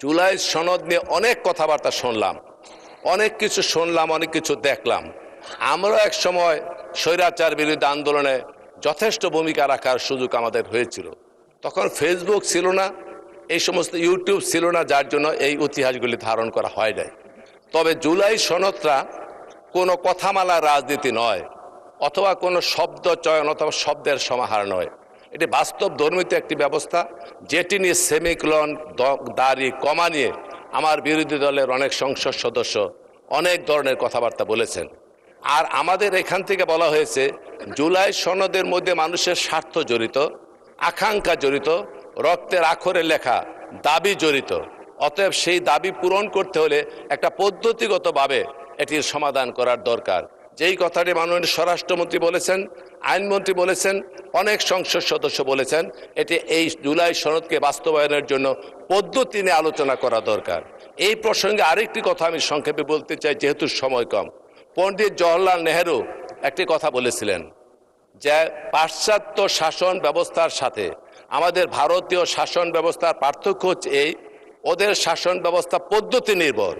জুলাই সনদ নিয়ে অনেক কথাবার্তা শুনলাম, অনেক কিছু শুনলাম, অনেক কিছু দেখলাম। আমরা এক সময় স্বৈরাচার বিরোধী আন্দোলনে যথেষ্ট ভূমিকা রাখার সুযোগ আমাদের হয়েছিল। তখন ফেসবুক ছিল না, এই সমস্ত ইউটিউব ছিল না, যার জন্য এই ইতিহাসগুলি ধারণ করা হয় নাই। তবে জুলাই সনদটা কোনো কথামালা রাজনীতি নয়, অথবা কোনো শব্দ চয়ন অথবা শব্দের সমাহার নয়। এটি বাস্তব ধর্মিত একটি ব্যবস্থা, যেটি নিয়ে সেমিকলন দাড়ি কমা নিয়ে আমার বিরোধী দলের অনেক সংসদ সদস্য অনেক ধরনের কথাবার্তা বলেছেন। আর আমাদের এখান থেকে বলা হয়েছে জুলাই সনদের মধ্যে মানুষের স্বার্থ জড়িত, আকাঙ্ক্ষা জড়িত, রক্তের আখরে লেখা দাবি জড়িত। অতএব সেই দাবি পূরণ করতে হলে একটা পদ্ধতিগতভাবে এটির সমাধান করার দরকার। যেই কথাটি মাননীয় স্বরাষ্ট্রমন্ত্রী বলেছেন, আইনমন্ত্রী বলেছেন, অনেক সংসদ সদস্য বলেছেন, এটি এই জুলাই সনদকে বাস্তবায়নের জন্য পদ্ধতি নিয়ে আলোচনা করা দরকার। এই প্রসঙ্গে আরেকটি কথা আমি সংক্ষেপে বলতে চাই, যেহেতু সময় কম। পণ্ডিত জওহরলাল নেহেরু একটি কথা বলেছিলেন যে পাশ্চাত্য শাসন ব্যবস্থার সাথে আমাদের ভারতীয় শাসন ব্যবস্থার পার্থক্য হচ্ছে এই, ওদের শাসন ব্যবস্থা পদ্ধতি নির্ভর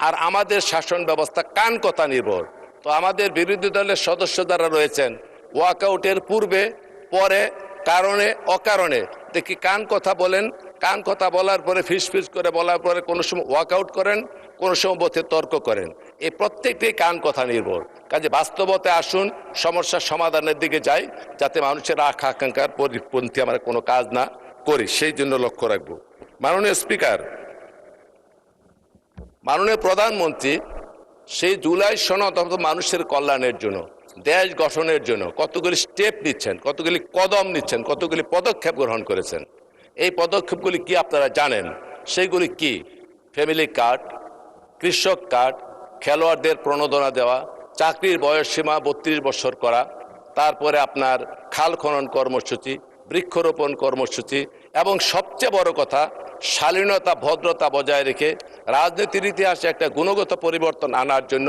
আর আমাদের শাসন ব্যবস্থা কান কথা নির্ভর। তো আমাদের বিরোধী দলের সদস্য যারা রয়েছেন, ওয়াকআউটের পূর্বে পরে কারণে অকারণে দেখি কান কথা বলেন, কান কথা বলার পরে ফিস করে বলার পরে কোনো সময় ওয়াকআউট করেন, কোনো সময় বোধে তর্ক করেন। এই প্রত্যেকটি কান কথা নির্ভর। কাজে বাস্তবতে আসুন, সমস্যার সমাধানের দিকে যাই, যাতে মানুষের আকাঙ্ক্ষার পরিপন্থী আমরা কোনো কাজ না করি, সেই জন্য লক্ষ্য রাখবো। মাননীয় স্পিকার, মাননীয় প্রধানমন্ত্রী সেই জুলাই সনদ মানুষের কল্যাণের জন্য, দেশ গঠনের জন্য কতগুলি স্টেপ নিচ্ছেন, কতগুলি কদম নিচ্ছেন, কতগুলি পদক্ষেপ গ্রহণ করেছেন। এই পদক্ষেপগুলি কি আপনারা জানেন? সেইগুলি কি? ফ্যামিলি কার্ড, কৃষক কার্ড, খেলোয়াড়দের প্রণোদনা দেওয়া, চাকরির বয়সসীমা 32 বছর করা, তারপরে আপনার খাল খনন কর্মসূচি, বৃক্ষরোপণ কর্মসূচি, এবং সবচেয়ে বড় কথা শালীনতা ভদ্রতা বজায় রেখে রাজনীতির ইতিহাসে একটা গুণগত পরিবর্তন আনার জন্য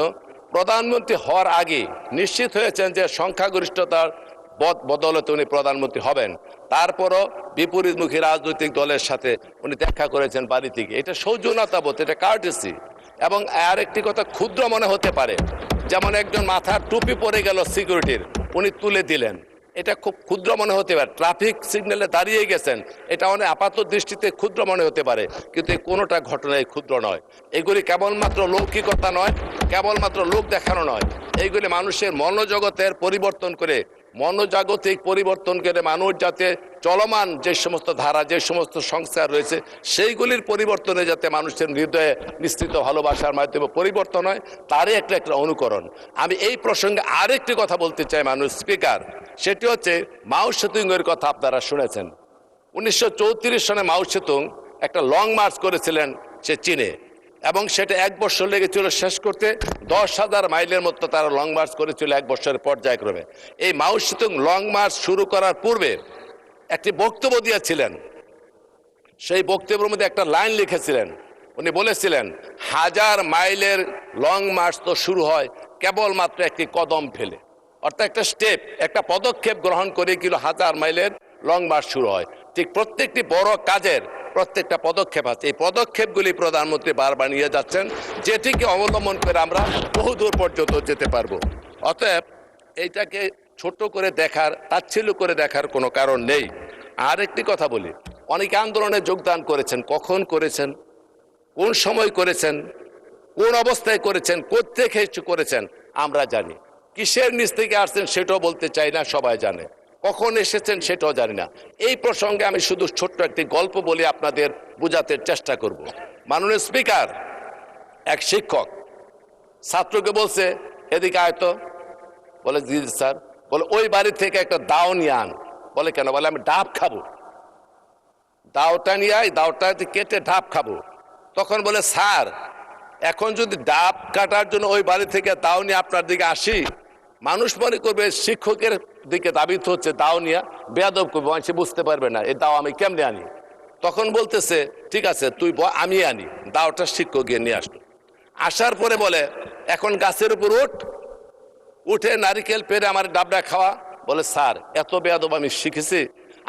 প্রধানমন্ত্রী হওয়ার আগে নিশ্চিত হয়েছেন যে সংখ্যাগরিষ্ঠতার বদৌলতে উনি প্রধানমন্ত্রী হবেন। তারপরও বিপরীতমুখী রাজনৈতিক দলের সাথে উনি দেখা করেছেন বাড়ি থেকে। এটা সৌজন্যতাবোধ, এটা কার্টেসি। এবং আর একটি কথা ক্ষুদ্র মনে হতে পারে, যেমন একজন মাথার টুপি পরে গেল সিকিউরিটির, উনি তুলে দিলেন, এটা খুব ক্ষুদ্র মনে হতে পারে। ট্রাফিক সিগন্যালে দাঁড়িয়ে গেছেন, এটা অনেক আপাত দৃষ্টিতে ক্ষুদ্র মনে হতে পারে, কিন্তু এই কোনোটা ঘটনায় ক্ষুদ্র নয়। এগুলি কেবলমাত্র লৌকিকতা নয়, কেবলমাত্র লোক দেখানো নয়, এইগুলি মানুষের মনোজগতের পরিবর্তন করে, মনোজাগতিক পরিবর্তন করে মানুষ যাতে চলমান যে সমস্ত ধারা, যে সমস্ত সংস্কার রয়েছে, সেইগুলির পরিবর্তনে যাতে মানুষের হৃদয়ে নিশ্চিত ভালোবাসার মাধ্যমে পরিবর্তন হয়, তারই একটা অনুকরণ। আমি এই প্রসঙ্গে আরেকটি কথা বলতে চাই মাননীয় স্পিকার, সেটি হচ্ছে মাও সেতুংয়ের কথা আপনারা শুনেছেন। 1934 সনে মাও সেতুং একটা লং মার্চ করেছিলেন সে চীনে, এবং সেটা 1 বছর লেগেছিল শেষ করতে। 10,000 মাইলের মতো তারা লং মার্চ করেছিল 1 বছরের পর্যায়ক্রমে। এই মাও সেতুং লং মার্চ শুরু করার পূর্বে একটি বক্তব্য দিয়েছিলেন। সেই বক্তব্যের মধ্যে একটা লাইন লিখেছিলেন, উনি বলেছিলেন 1000 মাইলের লং মার্চ তো শুরু হয় কেবলমাত্র একটি কদম ফেলে, অর্থাৎ একটা স্টেপ, একটা পদক্ষেপ গ্রহণ করে কিন্তু 1000 মাইলের লং মার্চ শুরু হয়। ঠিক প্রত্যেকটি বড় কাজের প্রত্যেকটা পদক্ষেপ আছে। এই পদক্ষেপগুলি প্রধানমন্ত্রী বারবার নিয়ে যাচ্ছেন, যেটিকে অবলম্বন করে আমরা বহুদূর পর্যন্ত যেতে পারবো। অতএব এইটাকে ছোট করে দেখার, তাচ্ছিল্য করে দেখার কোনো কারণ নেই। আর একটি কথা বলি, অনেকে আন্দোলনে যোগদান করেছেন, কখন করেছেন, কোন সময় করেছেন, কোন অবস্থায় করেছেন, কোত্থেকে করেছেন আমরা জানি। কিসের নিচ থেকে আসছেন সেটাও বলতে চাই না, সবাই জানে। কখন এসেছেন সেটাও জানি না। এই প্রসঙ্গে আমি শুধু ছোট্ট একটি গল্প বলে আপনাদের বোঝাতে চেষ্টা করব। মাননীয় স্পিকার, এক শিক্ষক ছাত্রকে বলছে এদিকে আয় তো। বলে জি স্যার। বলে ওই বাড়ি থেকে একটা দাও নিয়ে আন। বলে কেন? বলে আমি ডাব খাবো। দাওটা নিয়ে আয়, দাওটা কেটে ডাব খাবো। তখন বলে স্যার, এখন যদি ডাব কাটার জন্য ওই বাড়ি থেকে দাও নিয়ে আপনার দিকে আসি, মানুষ মনে করবে শিক্ষকের দিকে দাবিত হচ্ছে দাও নিয়ে, বেয়াদব করবে, সে বুঝতে পারবে না এই দাও আমি কেমনে আনি। তখন বলতেছে ঠিক আছে তুই আমি আনি। দাওটা শিক্ষক গিয়ে নিয়ে আসলো। আসার পরে বলে এখন গাছের উপর উঠে নারিকেল পেরে আমার ডাবটা খাওয়া। বলে স্যার, এত বেয়াদব আমি শিখেছি,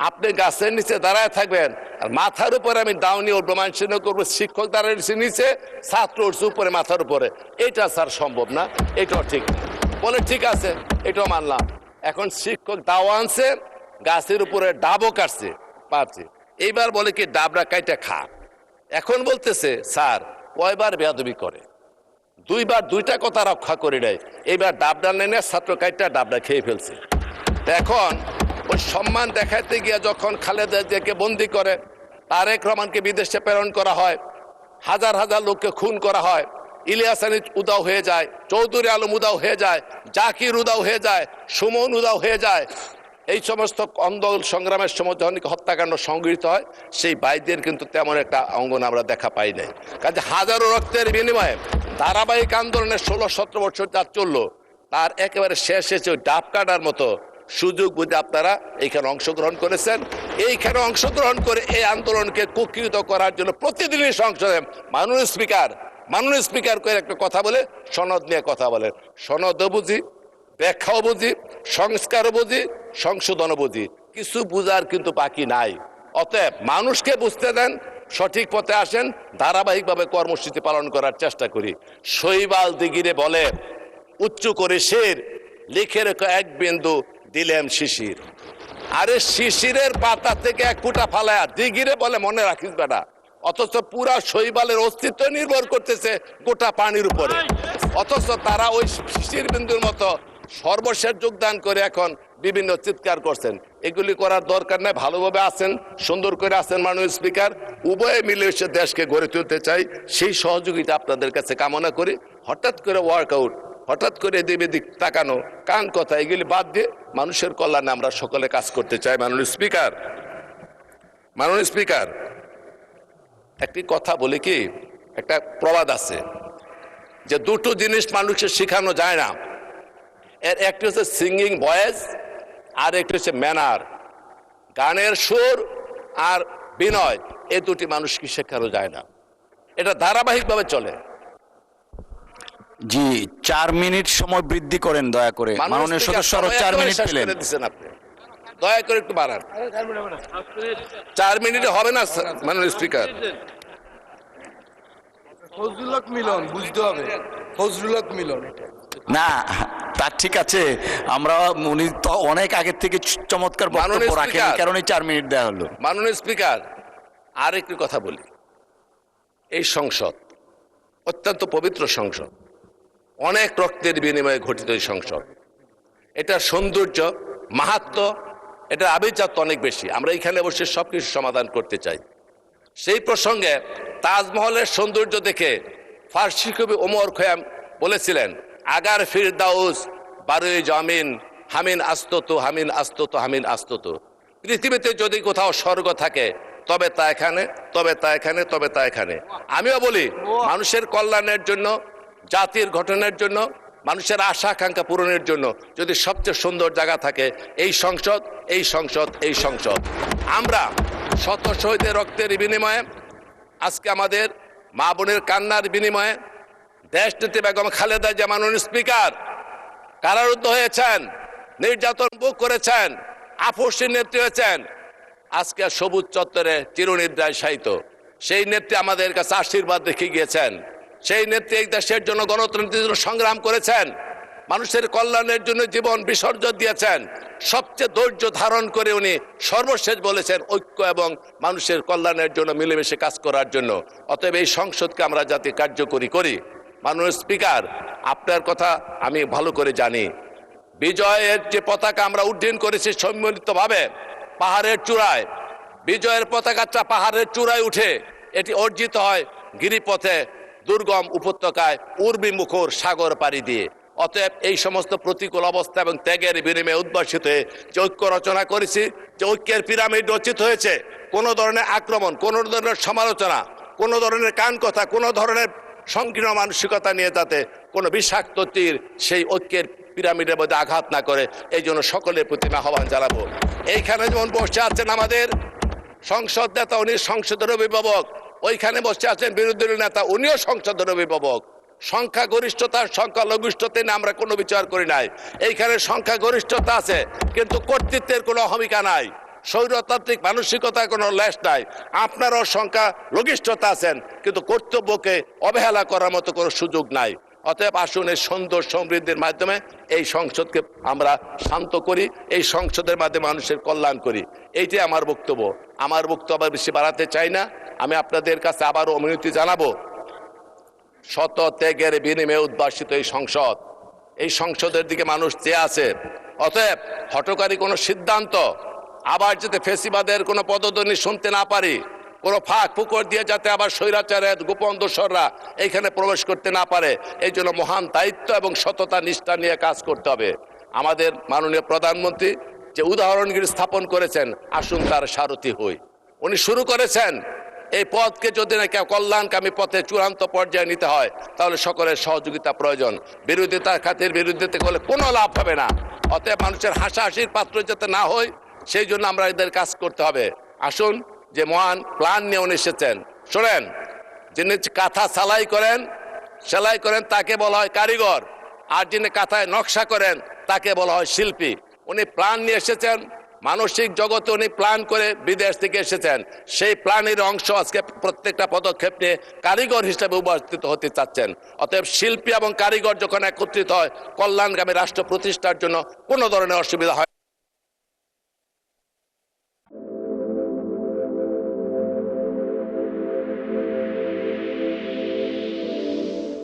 আপনি গাছের নিচে দাঁড়ায় থাকবেন আর মাথার উপরে আমি দাউনি উঠবো, মানুষ করবো, শিক্ষক দাঁড়ায় নিচে, ছাত্র উঠছে উপরে, মাথার উপরে। এটা স্যার সম্ভব না, এটাও ঠিক না। বলে ঠিক আছে, এটাও মানলাম। এখন শিক্ষক দাওয়া আনছে, গাছের উপরে ডাবও কাটছে, পারছে। এইবার বলে কি ডাবরা কাইটা খা। এখন বলতেছে স্যার কয়বার বেয়াদবি করে, দুইবার দুইটা কথা রক্ষা করে নেয়, এইবার ডাবডা নেনে ছাত্র কাইটা ডাবডা খেয়ে ফেলছে। এখন ওই সম্মান দেখাতে গিয়ে যখন খালেদা জিয়াকে বন্দি করে, তারেক রহমানকে বিদেশে প্রেরণ করা হয়, হাজার হাজার লোককে খুন করা হয়, ইলিয়াস আলী উদাও হয়ে যায়, চৌধুরী আলম উদাও হয়ে যায়, জাকির উদাও হয়ে যায়, সুমন উদাও হয়ে যায়, এই সমস্ত আন্দোলন সংগ্রামের সময় যখন হত্যাকাণ্ড সংঘটিত হয়, সেই বাইদের কিন্তু তেমন একটা অঙ্গন আমরা দেখা পাই নাই। কাজে হাজারো রক্তের বিনিময়ে ধারাবাহিক আন্দোলনের 16-17 বছর যা চললো, তার একেবারে শেষ এসে ওই ডাব কাটার মতো সুযোগ বুঝে আপনারা এইখানে অংশগ্রহণ করেছেন। এইখানে অংশগ্রহণ করে এই আন্দোলনকে কুক্ষিগত করার জন্য প্রতিদিনই সংসদে মাননীয় স্পিকার করে একটা কথা বলে, সনদ নিয়ে কথা বলেন। সনদও বুঝি, ব্যাখ্যাও বুঝি, সংস্কারও বুঝি, সংশোধনও বুঝি, কিছু বুঝার কিন্তু বাকি নাই। অতএব মানুষকে বুঝতে দেন, সঠিক পথে আসেন, ধারাবাহিকভাবে কর্মসূচি পালন করার চেষ্টা করি। শৈবাল দিগিরে বলে উচ্চ করে শের, লিখে রেখো এক বিন্দু দিলেম শিশির। আরে শিশিরের পাতা থেকে এক ফুটা ফালায়া দিগিরে বলে মনে রাখিস বেটা। অথচ পুরা শৈবালের অস্তিত্ব নির্ভর করতেছে গোটা পানির উপরে। অথচ তারা ওই শিশির বিন্দুর মতো সর্বশেষ যোগদান করে এখন বিভিন্ন চিৎকার করছেন। এগুলি করার দরকার নাই। ভালোভাবে আছেন, সুন্দর করে আছেন মাননীয় স্পিকার। উভয়ে মিলে এসে দেশকে গড়ে তুলতে চাই, সেই সহযোগিতা আপনাদের কাছে কামনা করি। হঠাৎ করে ওয়ার্কআউট, হঠাৎ করে এদিক এদিক তাকানো, কান কথা, এগুলি বাদ দিয়ে মানুষের কল্যাণে আমরা সকলে কাজ করতে চাই। মাননীয় স্পিকার, একটি কথা বলি কি, একটা প্রবাদ আছে যে দুটো জিনিস মানুষের শেখানো যায় না, এর একটি হচ্ছে সিঙ্গিং ভয়েস, আর একটি হচ্ছে ম্যানার, গানের সুর আর বিনয়। এই দুটি মানুষকে শেখানো যায় না, এটা ধারাবাহিকভাবে চলে। জি, 4 মিনিট সময় বৃদ্ধি করেন দয়া করে। মাননীয় সদস্য 4 মিনিট পেলেন। আপনি দয়া করে একটু বাড়ান। 4 মিনিটে হবে না মাননীয় স্পিকার। ফজলুল হক মিলন, বুঝতে হবে ফজলুল হক মিলন। না, তা ঠিক আছে, আমরা উনি তো অনেক আগের থেকে চমৎকার বক্তব্য রাখেন, এই কারণে 4 মিনিট দেওয়া হলো। মাননীয় স্পিকার, আর একটি কথা বলি, এই সংসদ অত্যন্ত পবিত্র সংসদ, অনেক রক্তের বিনিময়ে গঠিত এই সংসদ। এটার সৌন্দর্য, মাহাত্ম্য, এটার আভিজাত্য অনেক বেশি। আমরা এখানে বসে সবকিছু সমাধান করতে চাই। সেই প্রসঙ্গে তাজমহলের সৌন্দর্য দেখে ফার্সি কবি ওমর খৈয়াম বলেছিলেন, আগার ফিরদাউস বারোই জামিন হামিন আস্তত হামিন আস্তত হামিন আস্তত। পৃথিবীতে যদি কোথাও স্বর্গ থাকে তবে তা এখানে, তবে তা এখানে, তবে তা এখানে। আমিও বলি, মানুষের কল্যাণের জন্য, জাতির গঠনের জন্য, মানুষের আশা আকাঙ্ক্ষা পূরণের জন্য যদি সবচেয়ে সুন্দর জায়গা থাকে এই সংসদ, এই সংসদ, এই সংসদ। আমরা শত শহীদের রক্তের বিনিময়ে, আজকে আমাদের মা বোনের কান্নার বিনিময়ে দেশনেত্রী বেগম খালেদা জিয়া মাননীয় স্পিকার কারারুদ্ধ হয়েছেন, নির্যাতন ভোগ করেছেন, আপসীর নেত্রী হয়েছেন, আজকে সবুজ চত্বরে চিরনিদ্রায় শায়িত। সেই নেত্রী আমাদের কাছে আশীর্বাদ রেখে গিয়েছেন। সেই নেত্রী এই দেশের জন্য, গণতন্ত্রের জন্য সংগ্রাম করেছেন, মানুষের কল্যাণের জন্য জীবন বিসর্জন দিয়েছেন। সবচেয়ে ধৈর্য ধারণ করে উনি সর্বশেষ বলেছেন ঐক্য এবং মানুষের কল্যাণের জন্য মিলেমিশে কাজ করার জন্য। অতএব এই সংসদকে আমরা যাতে কার্যকরী করি। মাননীয় স্পিকার, আপনার কথা আমি ভালো করে জানি। বিজয়ের যে পতাকা আমরা উড্ডীন করেছি সম্মিলিতভাবে পাহাড়ের চূড়ায়, বিজয়ের পতাকাটা পাহাড়ের চূড়ায় উঠে এটি অর্জিত হয় গিরিপথে, দুর্গম উপত্যকায়, উর্বী মুখর সাগর পাড়ি দিয়ে। অতএব এই সমস্ত প্রতিকূল অবস্থা এবং ত্যাগের বিনিময়ে উদ্ভাসিত হয়ে যে ঐক্য রচনা করেছি, যে ঐক্যের পিরামিড রচিত হয়েছে, কোনো ধরনের আক্রমণ, কোনো ধরনের সমালোচনা, কোনো ধরনের কান কথা, কোনো ধরনের সংকীর্ণ মানসিকতা নিয়ে যাতে কোনো বিষাক্ত তীর সেই ঐক্যের পিরামিডের মধ্যে আঘাত না করে, এই জন্য সকলের প্রতি আহ্বান জানাবো। এইখানে যেমন বসে আছেন আমাদের সংসদ নেতা, উনি সংসদের অভিভাবক, ওইখানে বসে আছেন বিরোধী দলের নেতা, উনিও সংসদের অভিভাবক। সংখ্যাগরিষ্ঠতার সংখ্যালঘিষ্ঠতা নিয়ে আমরা কোনো বিচার করি নাই। এইখানে সংখ্যাগরিষ্ঠতা আছে, কিন্তু কর্তৃত্বের কোনো অহমিকা নাই। স্বৈরতান্ত্রিক মানসিকতায় কোনো লেশ নাই। আপনারও সংখ্যা লঘিষ্ঠতা আছেন, কিন্তু কর্তব্যকে অবহেলা করার মতো কোনো সুযোগ নাই। অতএব আসুন এই সুন্দর সমৃদ্ধির মাধ্যমে এই সংসদকে আমরা শান্ত করি, এই সংসদের মাধ্যমে মানুষের কল্যাণ করি। এইটাই আমার বক্তব্য। আমার বক্তব্য বেশি বাড়াতে চাই না। আমি আপনাদের কাছে আবারও অনুরোধ জানাবো, শত ত্যাগের বিনিময়ে উদ্ভাসিত এই সংসদের দিকে মানুষ চেয়ে আছে। অতএব হঠকারী কোনো সিদ্ধান্ত, আবার যাতে ফেসিবাদের কোনো পদধ্বনি শুনতে না পারি, কোনো ফাঁক ফুকর দিয়ে যাতে আবার স্বৈরাচারের গোপন দোসররা এইখানে প্রবেশ করতে না পারে, এই জন্য মহান দায়িত্ব এবং সততা নিষ্ঠা নিয়ে কাজ করতে হবে। আমাদের মাননীয় প্রধানমন্ত্রী যে উদাহরণগুলি স্থাপন করেছেন, আসুন তার সারথি হই। উনি শুরু করেছেন এই পথকে যদি না কেউ কল্যাণকামী পথে চূড়ান্ত পর্যায়ে নিতে হয়, তাহলে সকলের সহযোগিতা প্রয়োজন। বিরোধিতার খাতির বিরোধিতা করলে কোনো লাভ হবে না। অতএব মানুষের হাসাহাসির পাত্র যাতে না হয়, সেই জন্য আমরা এদের কাজ করতে হবে। আসুন, যে মহান প্ল্যান নিয়ে উনি এসেছেন, শোনেন, যিনি কাঁথা সেলাই করেন তাকে বলা হয় কারিগর, আর যিনি কাঁথায় নকশা করেন তাকে বলা হয় শিল্পী। উনি প্ল্যান নিয়ে এসেছেন, মানসিক জগতে উনি প্ল্যান করে বিদেশ থেকে এসেছেন। সেই প্ল্যানের অংশ আজকে প্রত্যেকটা পদক্ষেপ নিয়ে কারিগর হিসেবে উপস্থিত হতে চাচ্ছেন। অতএব শিল্পী এবং কারিগর যখন একত্রিত হয়, কল্যাণগামী রাষ্ট্র প্রতিষ্ঠার জন্য কোনো ধরনের অসুবিধা হয়।